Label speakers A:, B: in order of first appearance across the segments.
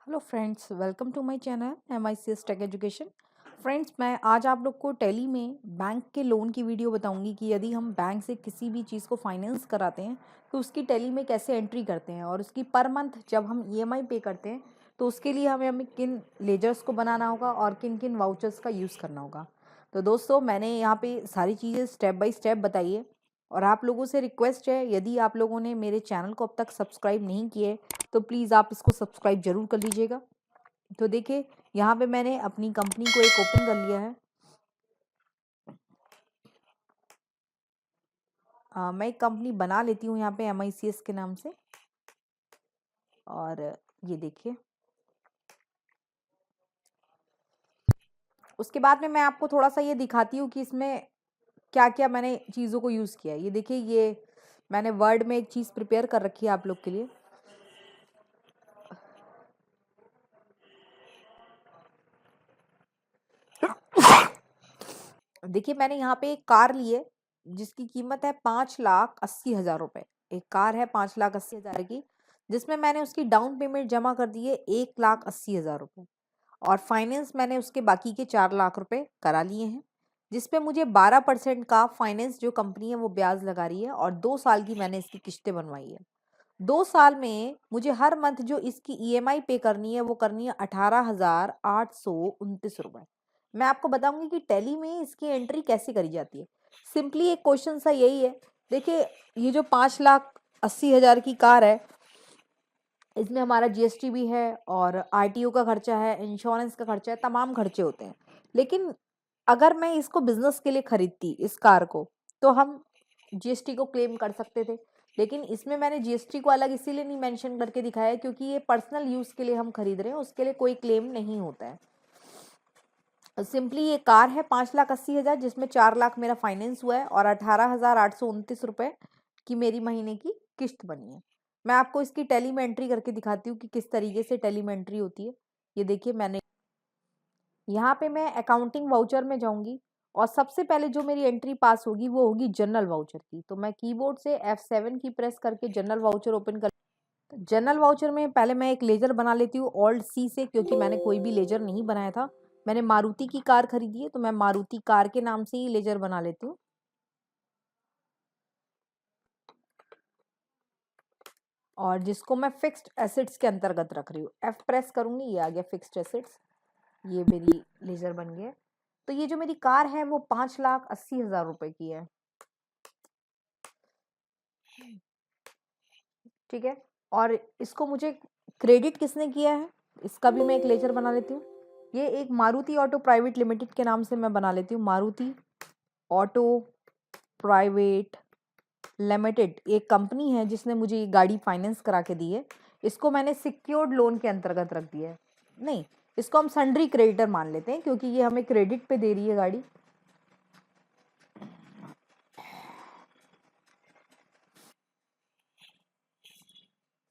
A: Hello friends, welcome to my channel MICS tech education. Friends, मैं आज आप लोग को टैली में बैंक के लोन की वीडियो बताऊंगी कि यदि हम बैंक से किसी भी चीज़ को फाइनेंस कराते हैं तो उसकी टैली में कैसे एंट्री करते हैं और उसकी पर मंथ जब हम EMI पे करते हैं तो उसके लिए हमें किन लेजर्स को बनाना होगा और किन किन वाउचर्स का यूज़ करना होगा। तो दोस्तों, मैंने यहाँ पे सारी चीज़ें स्टेप बाय स्टेप बताई है और आप लोगों से रिक्वेस्ट है, यदि आप लोगों ने मेरे चैनल को अब तक सब्सक्राइब नहीं किए तो प्लीज़ आप इसको सब्सक्राइब जरूर कर लीजिएगा। तो देखिए, यहाँ पे मैंने अपनी कंपनी को एक ओपन कर लिया है। मैं एक कंपनी बना लेती हूँ यहाँ पे MICS के नाम से। और ये देखिए, उसके बाद में मैं आपको थोड़ा सा ये दिखाती हूँ कि इसमें क्या क्या मैंने चीज़ों को यूज़ किया है। ये देखिए, ये मैंने वर्ड में एक चीज़ प्रिपेयर कर रखी है आप लोग के लिए। देखिए, मैंने यहाँ पे एक कार ली है जिसकी कीमत है 5,80,000 रुपये। एक कार है 5,80,000 की, जिसमें मैंने उसकी डाउन पेमेंट जमा कर दी है 1,80,000 रुपये और फाइनेंस मैंने उसके बाकी के 4 लाख रुपए करा लिए हैं, जिसपे मुझे 12% का फाइनेंस जो कंपनी है वो ब्याज लगा रही है और 2 साल की मैंने इसकी किस्तें बनवाई है। 2 साल में मुझे हर मंथ जो इसकी EMI पे करनी है वो करनी है 18,829 रुपये। मैं आपको बताऊंगी कि टैली में इसकी एंट्री कैसे करी जाती है। सिंपली एक क्वेश्चन सा यही है। देखिए, ये जो 5,80,000 की कार है, इसमें हमारा GST भी है और RTO का खर्चा है, इंश्योरेंस का खर्चा है, तमाम खर्चे होते हैं। लेकिन अगर मैं इसको बिजनेस के लिए खरीदती इस कार को तो हम GST को क्लेम कर सकते थे। लेकिन इसमें मैंने GST को अलग इसीलिए नहीं मेंशन करके दिखाया है क्योंकि ये पर्सनल यूज के लिए हम खरीद रहे हैं, उसके लिए कोई क्लेम नहीं होता है। सिंपली ये कार है 5,80,000, जिसमें 4 लाख मेरा फाइनेंस हुआ है और 18,829 रुपये की मेरी महीने की किस्त बनी है। मैं आपको इसकी टैली में एंट्री करके दिखाती हूँ कि किस तरीके से टैली में एंट्री होती है। ये देखिए, मैंने यहाँ पे मैं अकाउंटिंग वाउचर में जाऊंगी और सबसे पहले जो मेरी एंट्री पास होगी वो होगी जनरल वाउचर की। तो मैं कीबोर्ड से F7 की प्रेस करके जनरल वाउचर ओपन कर। जनरल वाउचर में पहले मैं एक लेजर बना लेती हूँ Alt+C से, क्योंकि मैंने कोई भी लेजर नहीं बनाया था। मैंने मारुति की कार खरीदी है तो मैं मारुति कार के नाम से ही लेजर बना लेती हूँ। और जिसको मैं फिक्स्ड एसेट्स के अंतर्गत रख रही हूँ, F प्रेस करूंगी, ये आ गया फिक्स्ड एसेट्स। ये मेरी लेजर बन गया। तो ये जो मेरी कार है वो 5,80,000 रुपए की है। ठीक है, और इसको मुझे क्रेडिट किसने किया है, इसका भी मैं एक लेजर बना लेती हूँ। ये एक मारुति ऑटो प्राइवेट लिमिटेड के नाम से मैं बना लेती हूँ। मारुति ऑटो प्राइवेट लिमिटेड एक कंपनी है जिसने मुझे ये गाड़ी फाइनेंस करा के दी है। इसको मैंने सिक्योर्ड लोन के अंतर्गत रख दिया है। नहीं, इसको हम सन्ड्री क्रेडिटर मान लेते हैं क्योंकि ये हमें क्रेडिट पे दे रही है गाड़ी।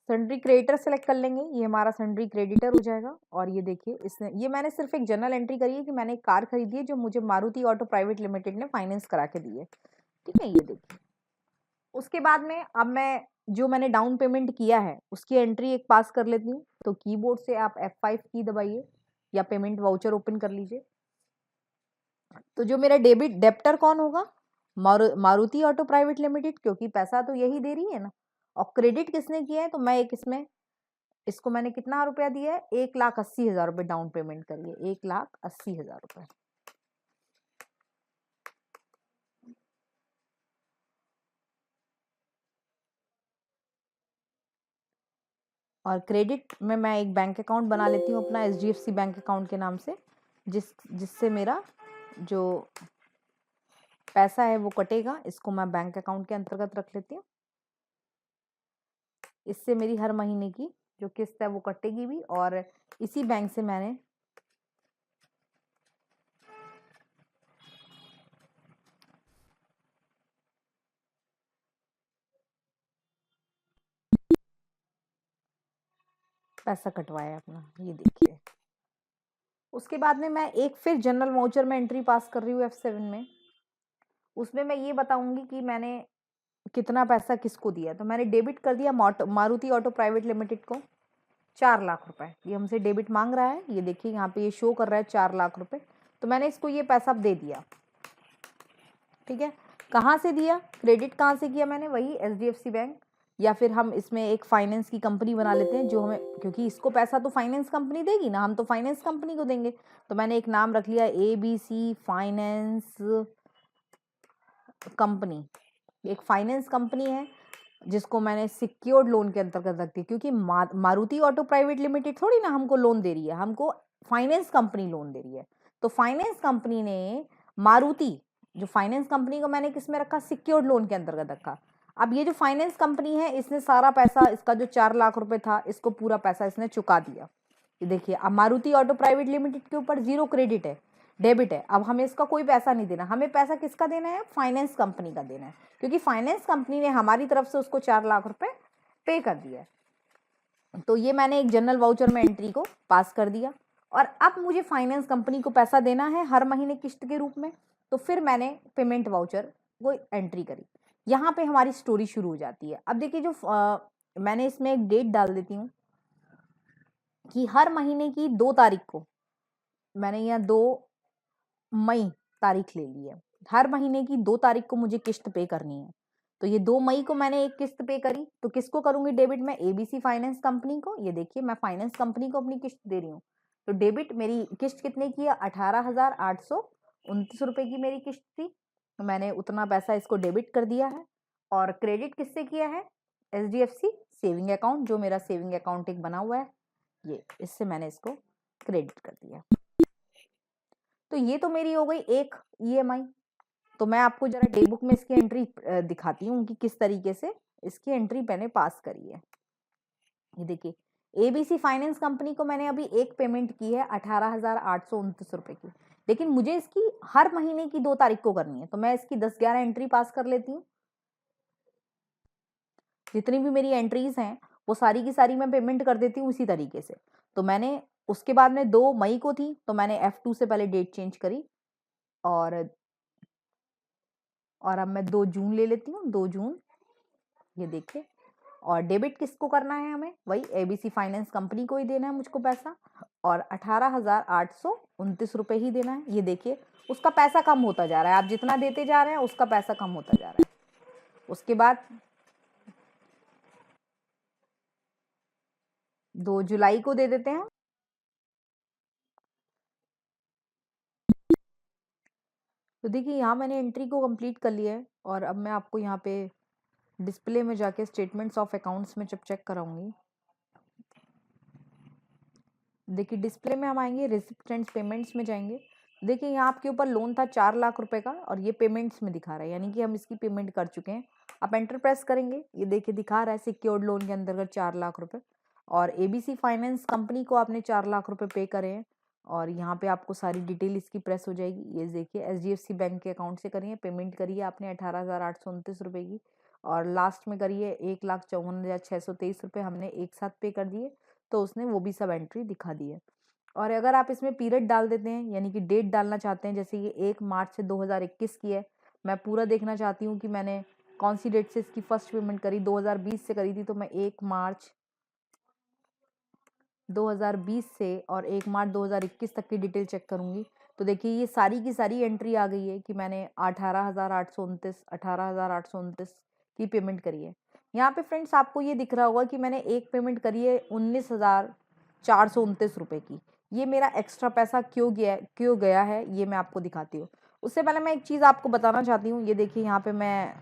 A: सन्ड्री क्रेडिटर सेलेक्ट कर लेंगे, ये हमारा सन्ड्री क्रेडिटर हो जाएगा। और ये देखिए, इसने ये मैंने सिर्फ एक जनरल एंट्री करी है कि मैंने एक कार खरीदी है जो मुझे मारुति ऑटो प्राइवेट लिमिटेड ने फाइनेंस करा के दी है। ठीक है, ये देखिए। उसके बाद में अब मैं जो मैंने डाउन पेमेंट किया है उसकी एंट्री एक पास कर लेती हूँ। तो कीबोर्ड से आप F5 की दबाइए या पेमेंट वाउचर ओपन कर लीजिए। तो जो मेरा डेप्टर कौन होगा, मारुति ऑटो प्राइवेट लिमिटेड, क्योंकि पैसा तो यही दे रही है ना। और क्रेडिट किसने किया है, तो मैं एक इसमें इसको मैंने कितना रुपया दिया है, 1,80,000 रुपये डाउन पेमेंट करिए, 1,80,000 रुपये। और क्रेडिट में मैं एक बैंक अकाउंट बना लेती हूँ अपना HDFC बैंक अकाउंट के नाम से, जिससे मेरा जो पैसा है वो कटेगा। इसको मैं बैंक अकाउंट के अंतर्गत रख लेती हूँ। इससे मेरी हर महीने की जो किस्त है वो कटेगी भी, और इसी बैंक से मैंने पैसा कटवाया अपना। ये देखिए, उसके बाद में मैं एक फिर जनरल वाउचर में एंट्री पास कर रही हूँ F7 में। उसमें मैं ये बताऊंगी कि मैंने कितना पैसा किसको दिया। तो मैंने डेबिट कर दिया मारुति ऑटो प्राइवेट लिमिटेड को 4 लाख रुपए, ये हमसे डेबिट मांग रहा है। ये देखिए यहाँ पे ये शो कर रहा है 4 लाख रुपए, तो मैंने इसको ये पैसा दे दिया। ठीक है, कहाँ से दिया, क्रेडिट कहाँ से किया मैंने, वही HDFC बैंक, या फिर हम इसमें एक फाइनेंस की कंपनी बना लेते हैं जो हमें, क्योंकि इसको पैसा तो फाइनेंस कंपनी देगी ना, हम तो फाइनेंस कंपनी को देंगे। तो मैंने एक नाम रख लिया ABC फाइनेंस कंपनी। एक फाइनेंस कंपनी है जिसको मैंने सिक्योर्ड लोन के अंतर्गत रख दी, क्योंकि मारुति ऑटो प्राइवेट लिमिटेड थोड़ी ना हमको लोन दे रही है, हमको फाइनेंस कंपनी लोन दे रही है। तो फाइनेंस कंपनी ने मारुति, जो फाइनेंस कंपनी को मैंने किस में रखा, सिक्योर्ड लोन के अंतर्गत रखा। अब ये जो फाइनेंस कंपनी है इसने सारा पैसा, इसका जो 4 लाख रुपए था, इसको पूरा पैसा इसने चुका दिया। ये देखिए, अब मारुति ऑटो प्राइवेट लिमिटेड के ऊपर 0 क्रेडिट है, डेबिट है। अब हमें इसका कोई पैसा नहीं देना, हमें पैसा किसका देना है, फाइनेंस कंपनी का देना है, क्योंकि फाइनेंस कंपनी ने हमारी तरफ से उसको 4 लाख रुपए पे कर दिया है। तो ये मैंने एक जनरल वाउचर में एंट्री को पास कर दिया, और अब मुझे फाइनेंस कंपनी को पैसा देना है हर महीने किस्त के रूप में। तो फिर मैंने पेमेंट वाउचर को एंट्री करी। यहाँ पे हमारी स्टोरी शुरू हो जाती है। अब देखिए, जो मैंने इसमें एक डेट डाल देती हूँ कि हर महीने की 2 तारीख को, मैंने यहाँ 2 मई तारीख ले ली है, हर महीने की 2 तारीख को मुझे किस्त पे करनी है। तो ये 2 मई को मैंने एक किस्त पे करी, तो किसको करूंगी डेबिट, मैं ABC फाइनेंस कंपनी को। ये देखिए, मैं फाइनेंस कंपनी को अपनी किस्त दे रही हूँ। तो डेबिट मेरी किस्त कितने की है, 18,829 रुपए की मेरी किस्त थी, तो मैंने उतना पैसा इसको डेबिट कर दिया है। और क्रेडिट किससे किया है, HDFC सेविंग अकाउंट, जो मेरा सेविंग अकाउंट एक बना हुआ है, ये इससे मैंने इसको क्रेडिट कर दिया। तो ये तो मेरी हो गई एक EMI। तो मैं आपको जरा डे बुक में इसकी एंट्री दिखाती हूँ कि किस तरीके से इसकी एंट्री मैंने पास करी है। ये देखिए, ABC फाइनेंस कंपनी को मैंने अभी एक पेमेंट की है 18,829 रुपए की, लेकिन मुझे इसकी हर महीने की 2 तारीख को करनी है। तो मैं इसकी 10-11 एंट्री पास कर लेती हूँ। जितनी भी मेरी एंट्रीज हैं वो सारी की सारी मैं पेमेंट कर देती हूँ इसी तरीके से। तो मैंने उसके बाद में 2 मई को थी, तो मैंने F2 से पहले डेट चेंज करी, और अब मैं 2 जून ले लेती हूँ, 2 जून। ये देखिए, और डेबिट किसको करना है, हमें वही ABC फाइनेंस कंपनी को ही देना है मुझको पैसा, और 18,829 रुपए ही देना है। ये देखिए, उसका पैसा कम होता जा रहा है, आप जितना देते जा रहे हैं उसका पैसा कम होता जा रहा है। उसके बाद 2 जुलाई को दे देते हैं। तो देखिए, यहाँ मैंने एंट्री को कंप्लीट कर लिया है, और अब मैं आपको यहाँ पे डिस्प्ले में जाके स्टेटमेंट्स ऑफ अकाउंट्स में जब चेक कराऊंगी, देखिए डिस्प्ले में हम आएंगे, रिसिप्ट एंड पेमेंट्स में जाएंगे। देखिए, यहाँ आपके ऊपर लोन था 4 लाख रुपए का, और ये पेमेंट्स में दिखा रहा है, यानी कि हम इसकी पेमेंट कर चुके हैं। आप एंटर प्रेस करेंगे, ये देखिए दिखा रहा है सिक्योर्ड लोन के अंतर्गत 4 लाख रुपए, और ABC फाइनेंस कंपनी को आपने 4 लाख रुपए पे करे हैं। और यहाँ पे आपको सारी डिटेल इसकी प्रेस हो जाएगी। ये देखिए, HDFC बैंक के अकाउंट से करिए, पेमेंट करिए आपने 18,829 रुपए की, और लास्ट में करिए 1,54,623 रुपये हमने एक साथ पे कर दिए। तो उसने वो भी सब एंट्री दिखा दी है। और अगर आप इसमें पीरियड डाल देते हैं, यानी कि डेट डालना चाहते हैं, जैसे ये 1 मार्च से 2021 की है, मैं पूरा देखना चाहती हूँ कि मैंने कौन सी डेट से इसकी फर्स्ट पेमेंट करी, 2020 से करी थी, तो मैं 1 मार्च 2020 से और 1 मार्च 2021 तक की डिटेल चेक करूंगी। तो देखिए, ये सारी की सारी एंट्री आ गई है कि मैंने 18,829 की पेमेंट करी है। यहाँ पे फ्रेंड्स आपको ये दिख रहा होगा कि मैंने एक पेमेंट करी है 19,429 रुपए की। ये मेरा एक्स्ट्रा पैसा क्यों गया है, ये मैं आपको दिखाती हूँ। उससे पहले मैं एक चीज़ आपको बताना चाहती हूँ। ये देखिए, यहाँ पे मैं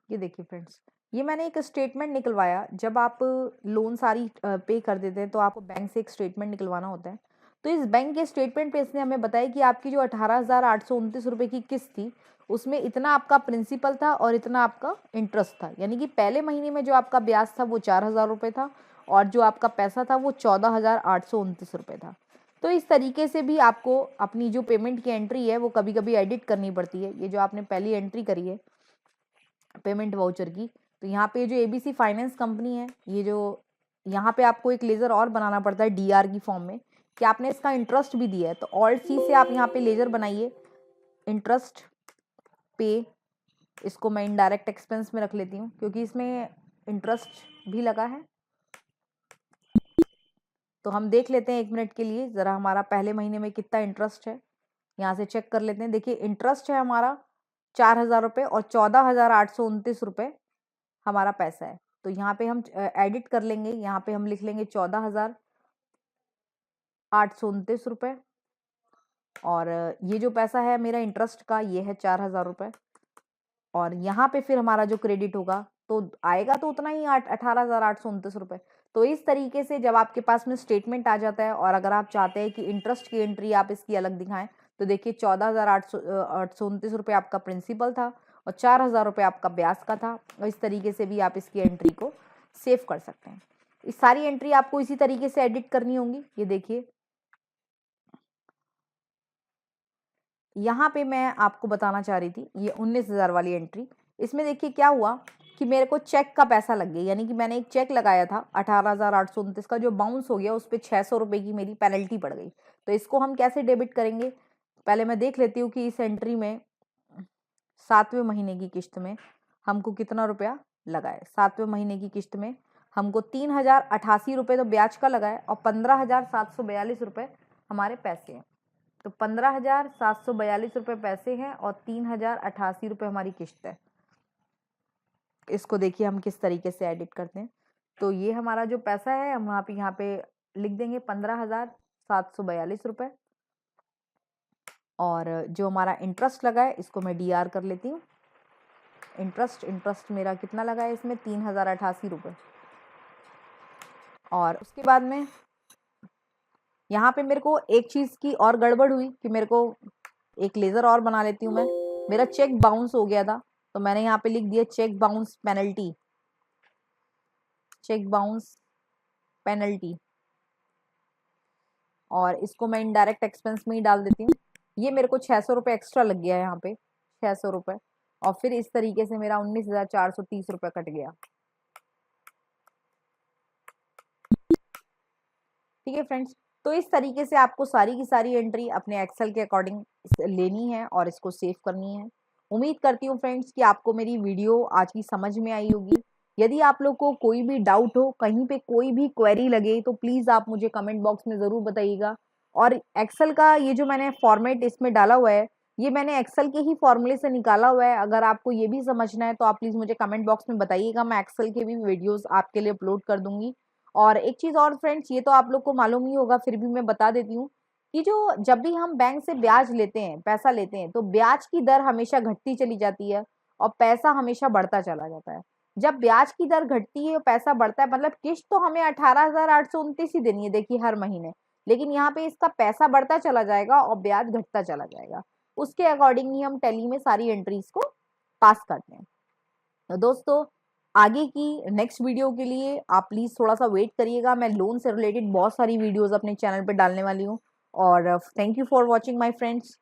A: ये देखिए फ्रेंड्स, ये मैंने एक स्टेटमेंट निकलवाया। जब आप लोन सारी पे कर देते हैं तो आपको बैंक से एक स्टेटमेंट निकलवाना होता है। तो इस बैंक के स्टेटमेंट पे इसने हमें बताया कि आपकी जो 18,829 रुपए की किस्त थी, उसमें इतना आपका प्रिंसिपल था और इतना आपका इंटरेस्ट था। यानी कि पहले महीने में जो आपका ब्याज था वो 4,000 रुपये था, और जो आपका पैसा था वो 14,829 रुपये था। तो इस तरीके से भी आपको अपनी जो पेमेंट की एंट्री है वो कभी कभी एडिट करनी पड़ती है। ये जो आपने पहली एंट्री करी है पेमेंट वाउचर की, तो यहाँ पे जो ABC फाइनेंस कंपनी है, ये जो यहाँ पे आपको एक लेजर और बनाना पड़ता है DR की फॉर्म में, कि आपने इसका इंटरेस्ट भी दिया है। तो ऑल्ट C से आप यहाँ पे लेजर बनाइए, इंटरेस्ट पे, इसको मैं इनडायरेक्ट एक्सपेंस में रख लेती हूँ क्योंकि इसमें इंटरेस्ट भी लगा है। तो हम देख लेते हैं 1 मिनट के लिए ज़रा हमारा पहले महीने में कितना इंटरेस्ट है, यहाँ से चेक कर लेते हैं। देखिए इंटरेस्ट है हमारा 4,000 रुपये और 14,829 रुपये हमारा पैसा है। तो यहाँ पे हम एडिट कर लेंगे, यहाँ पे हम लिख लेंगे 14,829 रुपये और ये जो पैसा है मेरा इंटरेस्ट का ये है 4,000 रुपये और यहाँ पे फिर हमारा जो क्रेडिट होगा तो आएगा तो उतना ही 18,829 रुपये। तो इस तरीके से जब आपके पास में स्टेटमेंट आ जाता है और अगर आप चाहते हैं कि इंटरेस्ट की एंट्री आप इसकी अलग दिखाएं तो देखिए 14,829 रुपये आपका प्रिंसिपल था और 4,000 रुपये आपका ब्याज का था और इस तरीके से भी आप इसकी एंट्री को सेव कर सकते हैं। इस सारी एंट्री आपको इसी तरीके से एडिट करनी होंगी। ये देखिए यहाँ पे मैं आपको बताना चाह रही थी ये 19,000 वाली एंट्री, इसमें देखिए क्या हुआ कि मेरे को चेक का पैसा लग गया, यानी कि मैंने एक चेक लगाया था 18,829 का जो बाउंस हो गया, उस पर 600 रुपये की मेरी पेनल्टी पड़ गई। तो इसको हम कैसे डेबिट करेंगे, पहले मैं देख लेती हूँ कि इस एंट्री में 7वें महीने की किस्त में हमको कितना रुपया लगा है। 7वें महीने की किस्त में हमको 3,088 रुपये तो ब्याज का लगा है और 15,742 रुपये हमारे पैसे हैं। तो 15,742 रुपये पैसे हैं और 3,088 रुपये हमारी किस्त है। इसको देखिए हम किस तरीके से एडिट करते हैं। तो ये हमारा जो पैसा है हम यहाँ पे लिख देंगे 15,742 रुपये और जो हमारा इंटरेस्ट लगा है इसको मैं डी आर कर लेती हूँ। इंटरेस्ट मेरा कितना लगा है इसमें 3,088 रुपये और उसके बाद में यहाँ पे मेरे को एक चीज़ की और गड़बड़ हुई कि मेरे को एक लेज़र और बना लेती हूँ मैं। मेरा चेक बाउंस हो गया था तो मैंने यहाँ पे लिख दिया cheque bounce penalty, cheque bounce penalty और इसको मैं इनडायरेक्ट एक्सपेंस में ही डाल देती हूँ। ये मेरे को 600 रुपये एक्स्ट्रा लग गया है यहाँ पे, 600 रुपये और फिर इस तरीके से मेरा 19,430 रुपये कट गया। ठीक है फ्रेंड्स, तो इस तरीके से आपको सारी की सारी एंट्री अपने एक्सेल के अकॉर्डिंग लेनी है और इसको सेव करनी है। उम्मीद करती हूँ फ्रेंड्स कि आपको मेरी वीडियो आज की समझ में आई होगी। यदि आप लोग को कोई भी डाउट हो, कहीं पे कोई भी क्वेरी लगे तो प्लीज़ आप मुझे कमेंट बॉक्स में ज़रूर बताइएगा। और एक्सेल का ये जो मैंने फॉर्मेट इसमें डाला हुआ है ये मैंने एक्सेल के ही फॉर्मूले से निकाला हुआ है। अगर आपको ये भी समझना है तो आप प्लीज़ मुझे कमेंट बॉक्स में बताइएगा, मैं एक्सेल के भी वीडियोज़ आपके लिए अपलोड कर दूँगी। और एक चीज़ और फ्रेंड्स, ये तो आप लोग को मालूम ही होगा फिर भी मैं बता देती हूँ कि जो जब भी हम बैंक से ब्याज लेते हैं, पैसा लेते हैं तो ब्याज की दर हमेशा घटती चली जाती है और पैसा हमेशा बढ़ता चला जाता है। जब ब्याज की दर घटती है और पैसा बढ़ता है मतलब किस्त तो हमें 18,829 ही देनी है देखिए हर महीने, लेकिन यहाँ पे इसका पैसा बढ़ता चला जाएगा और ब्याज घटता चला जाएगा। उसके अकॉर्डिंग ही हम टैली में सारी एंट्रीज को पास करते हैं। तो दोस्तों आगे की नेक्स्ट वीडियो के लिए आप प्लीज़ थोड़ा सा वेट करिएगा, मैं लोन से रिलेटेड बहुत सारी वीडियोस अपने चैनल पे डालने वाली हूँ। और thank you for watching my friends.